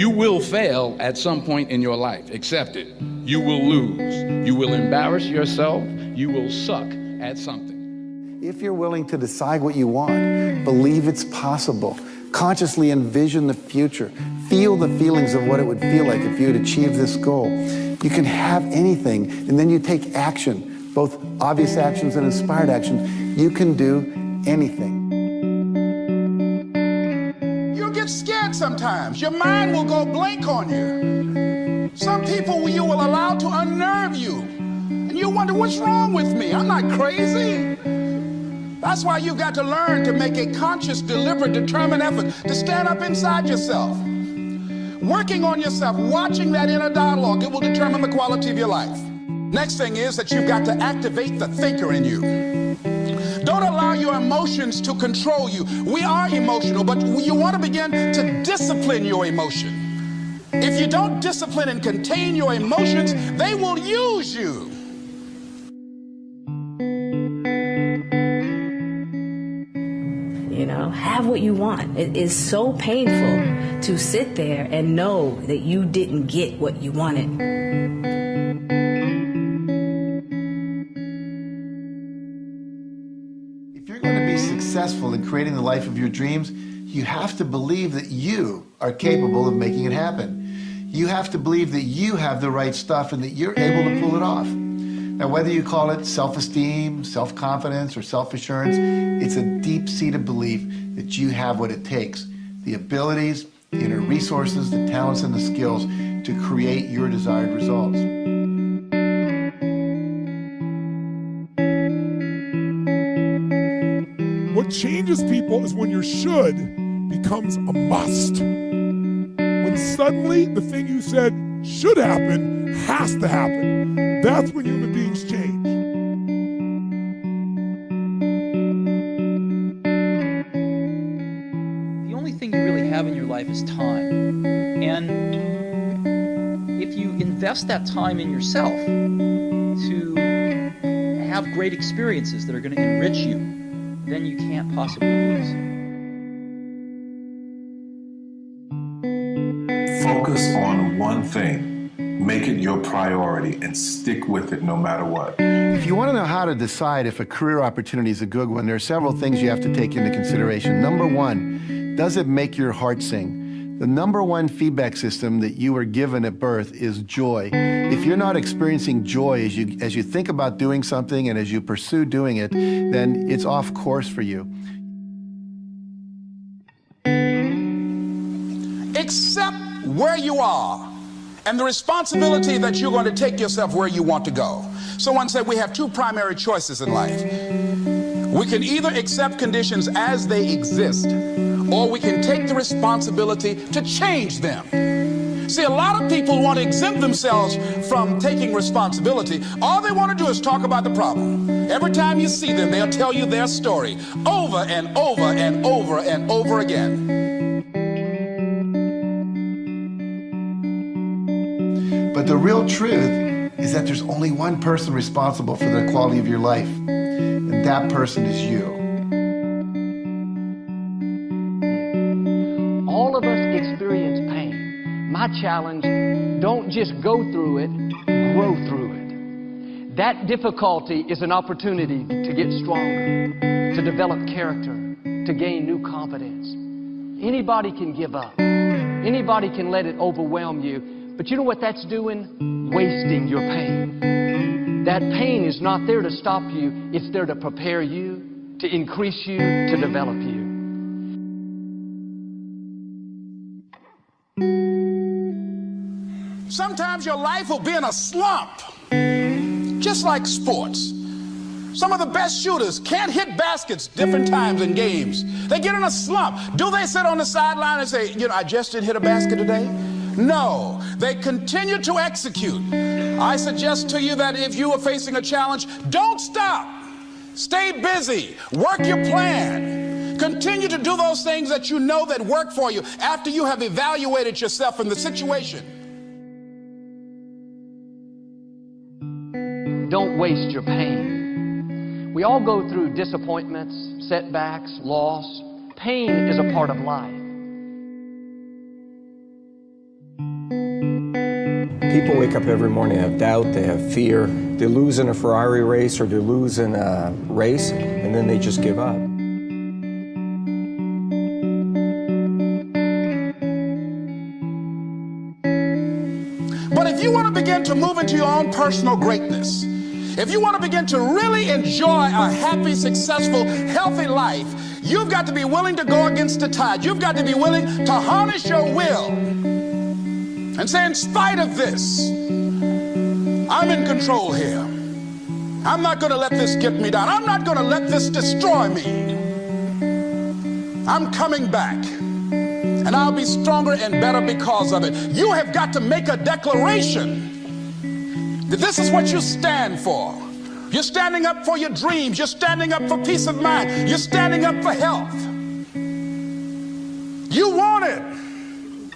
You will fail at some point in your life. Accept it. You will lose. You will embarrass yourself. You will suck at something. If you're willing to decide what you want, believe it's possible, consciously envision the future, feel the feelings of what it would feel like if you had achieved this goal, you can have anything, and then you take action, both obvious actions and inspired actions. You can do anything. You'll get scared sometimes. Your mind will go blank on you. Some people you will allow to unnerve you, and you wonder, what's wrong with me? I'm not crazy. That's why you've got to learn to make a conscious, deliberate, determined effort to stand up inside yourself. Working on yourself, watching that inner dialogue, it will determine the quality of your life. Next thing is that you've got to activate the thinker in you. Don't allow your emotions to control you. We are emotional, but you want to begin to discipline your emotion. If you don't discipline and contain your emotions, they will use you. You know, have what you want. It is so painful to sit there and know that you didn't get what you wanted. If you're going to be successful in creating the life of your dreams, you have to believe that you are capable of making it happen. You have to believe that you have the right stuff and that you're able to pull it off. Now, whether you call it self-esteem, self-confidence, or self-assurance, it's a deep-seated belief that you have what it takes, the abilities, the inner resources, the talents, and the skills to create your desired results. What changes people is when your should becomes a must. When suddenly the thing you said should happen has to happen. That's when human beings change. The only thing you really have in your life is time. And if you invest that time in yourself to have great experiences that are going to enrich you, then you can't possibly lose. Focus on one thing. Make it your priority and stick with it no matter what. If you want to know how to decide if a career opportunity is a good one, there are several things you have to take into consideration. Number one, does it make your heart sing? The number one feedback system that you were given at birth is joy. If you're not experiencing joy as you think about doing something and as you pursue doing it, then it's off course for you. Accept where you are and the responsibility that you're going to take yourself where you want to go. Someone said we have two primary choices in life. We can either accept conditions as they exist, or we can take the responsibility to change them. See, a lot of people want to exempt themselves from taking responsibility. All they want to do is talk about the problem. Every time you see them, they'll tell you their story over and over and over and over again. But the real truth is that there's only one person responsible for the quality of your life, and that person is you. All of us experience pain. My challenge, don't just go through it, grow through it. That difficulty is an opportunity to get stronger, to develop character, to gain new confidence. Anybody can give up. Anybody can let it overwhelm you. But you know what that's doing? Wasting your pain. That pain is not there to stop you. It's there to prepare you, to increase you, to develop you. Sometimes your life will be in a slump, just like sports. Some of the best shooters can't hit baskets different times in games. They get in a slump. Do they sit on the sideline and say, you know, I just didn't hit a basket today? No, they continue to execute. I suggest to you that if you are facing a challenge, don't stop. Stay busy. Work your plan. Continue to do those things that you know that work for you after you have evaluated yourself in the situation. Don't waste your pain. We all go through disappointments, setbacks, loss. Pain is a part of life. People wake up every morning, they have doubt, they have fear. They lose in a Ferrari race or they lose in a race, and then they just give up. But if you want to begin to move into your own personal greatness, if you want to begin to really enjoy a happy, successful, healthy life, you've got to be willing to go against the tide. You've got to be willing to harness your will and say, in spite of this, I'm in control here. I'm not going to let this get me down. I'm not going to let this destroy me. I'm coming back, and I'll be stronger and better because of it. You have got to make a declaration that this is what you stand for. You're standing up for your dreams. You're standing up for peace of mind. You're standing up for health. You want it,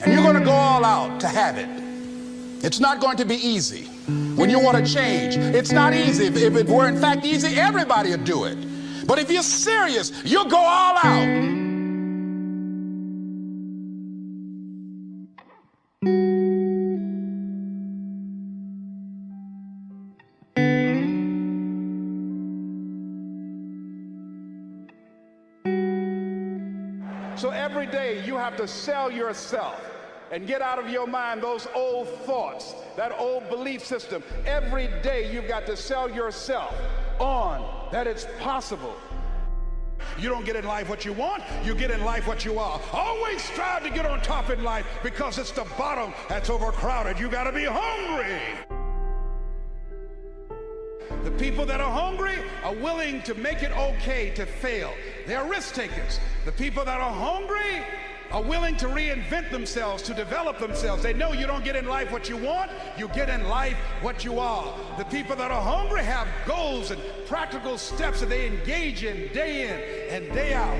and you're going to go all out to have it. It's not going to be easy. When you want to change, it's not easy. If it were in fact easy, everybody would do it. But if you're serious, you'll go all out. So every day you have to sell yourself and get out of your mind those old thoughts, that old belief system. Every day you've got to sell yourself on that it's possible. You don't get in life what you want, you get in life what you are. Always strive to get on top in life because it's the bottom that's overcrowded. You got to be hungry. The people that are hungry are willing to make it okay to fail. They are risk takers. The people that are hungry are willing to reinvent themselves, to develop themselves. They know you don't get in life what you want, you get in life what you are. The people that are hungry have goals and practical steps that they engage in day and day out.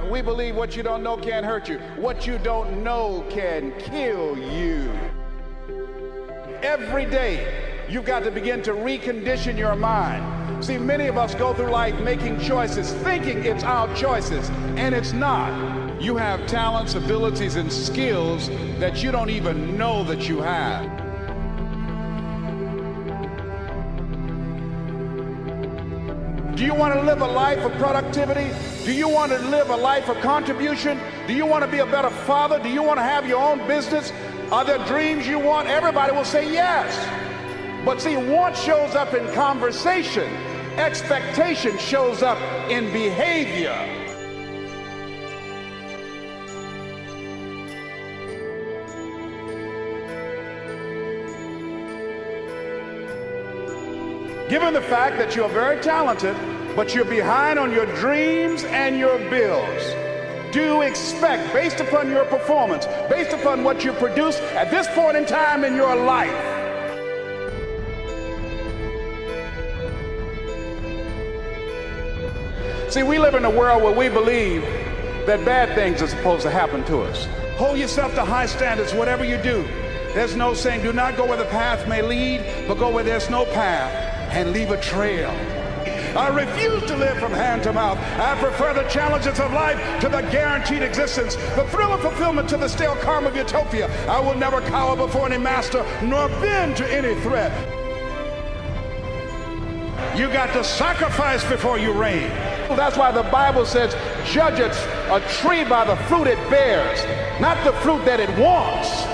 And we believe what you don't know can't hurt you. What you don't know can kill you. Every day, you've got to begin to recondition your mind. See, many of us go through life making choices, thinking it's our choices, and it's not. You have talents, abilities, and skills that you don't even know that you have. Do you want to live a life of productivity? Do you want to live a life of contribution? Do you want to be a better father? Do you want to have your own business? Are there dreams you want? Everybody will say yes. But see, want shows up in conversation. Expectation shows up in behavior. Given the fact that you're very talented, but you're behind on your dreams and your bills, do expect, based upon your performance, based upon what you produce at this point in time in your life, see, we live in a world where we believe that bad things are supposed to happen to us. Hold yourself to high standards, whatever you do. There's no saying, do not go where the path may lead, but go where there's no path and leave a trail. I refuse to live from hand to mouth. I prefer the challenges of life to the guaranteed existence, the thrill of fulfillment to the stale calm of utopia. I will never cower before any master, nor bend to any threat. You got to sacrifice before you reign. That's why the Bible says, judge a tree by the fruit it bears, not the fruit that it wants.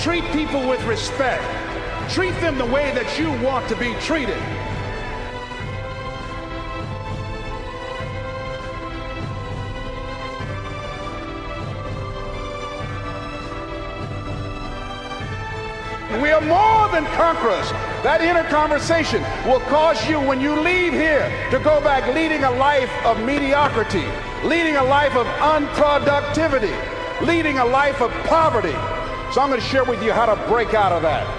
Treat people with respect. Treat them the way that you want to be treated. We are more than conquerors. That inner conversation will cause you, when you leave here, to go back leading a life of mediocrity, leading a life of unproductivity, leading a life of poverty. So I'm going to share with you how to break out of that.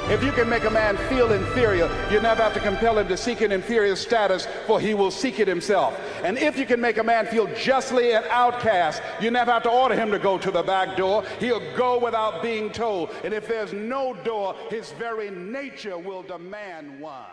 If you can make a man feel inferior, you never have to compel him to seek an inferior status, for he will seek it himself. And if you can make a man feel justly an outcast, you never have to order him to go to the back door. He'll go without being told. And if there's no door, his very nature will demand one.